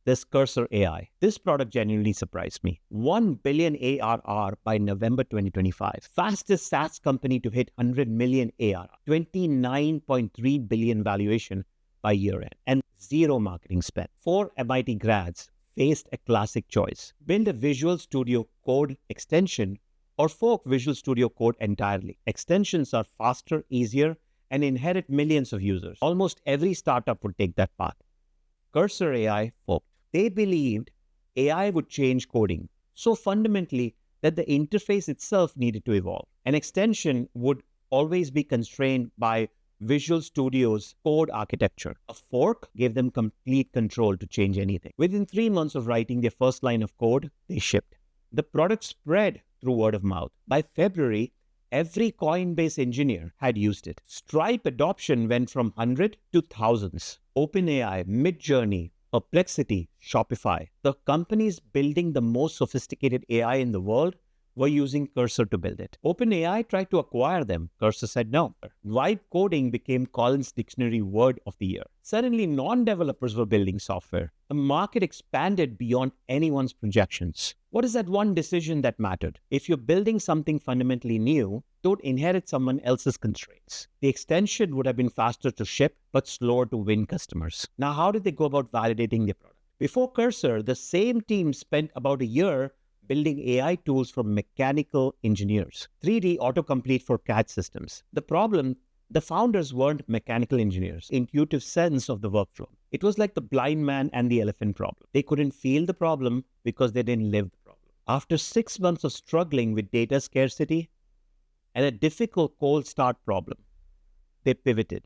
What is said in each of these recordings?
There's Cursor AI. This product genuinely surprised me. 1 billion ARR by November 2025. Fastest SaaS company to hit 100 million ARR. 29.3 billion valuation by year end. And zero marketing spend. 4 MIT grads faced a classic choice. Build a Visual Studio Code extension or fork Visual Studio Code entirely. Extensions are faster, easier, and inherit millions of users. Almost every startup would take that path. Cursor AI forked. They believed AI would change coding so fundamentally that the interface itself needed to evolve. An extension would always be constrained by Visual Studio's code architecture. A fork gave them complete control to change anything. Within 3 months of writing their first line of code, they shipped. The product spread through word of mouth. By February, every Coinbase engineer had used it. Stripe adoption went from 100 to thousands. OpenAI, Midjourney, Perplexity, Shopify. The companies building the most sophisticated AI in the world were using Cursor to build it. OpenAI tried to acquire them. Cursor said no. Vibe coding became Collins Dictionary Word of the Year. Suddenly, non-developers were building software. The market expanded beyond anyone's projections. What is that one decision that mattered? If you're building something fundamentally new, don't inherit someone else's constraints. The extension would have been faster to ship, but slower to win customers. Now, how did they go about validating their product? Before Cursor, the same team spent about a year building AI tools for mechanical engineers, 3D autocomplete for CAD systems. The problem, the founders weren't mechanical engineers, intuitive sense of the workflow. It was like the blind man and the elephant problem. They couldn't feel the problem because they didn't live the problem. After 6 months of struggling with data scarcity and a difficult cold start problem, they pivoted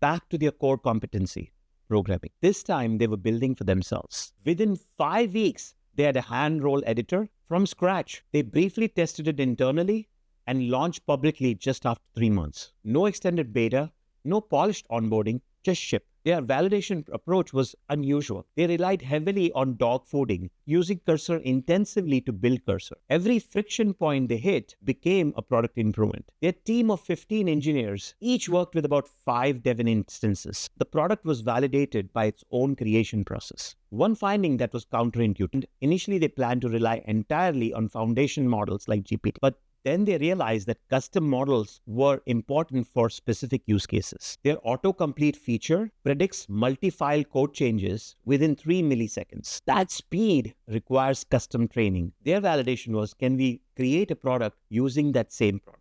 back to their core competency, programming. This time they were building for themselves. Within 5 weeks, they had a hand roll editor from scratch. They briefly tested it internally and launched publicly just after 3 months. No extended beta, no polished onboarding, just ship. Their validation approach was unusual. They relied heavily on dogfooding, using Cursor intensively to build Cursor. Every friction point they hit became a product improvement. Their team of 15 engineers each worked with about 5 Devon instances. The product was validated by its own creation process. One finding that was counterintuitive. Initially, they planned to rely entirely on foundation models like GPT, but then they realized that custom models were important for specific use cases. Their autocomplete feature predicts multi-file code changes within 3 milliseconds. That speed requires custom training. Their validation was, can we create a product using that same product?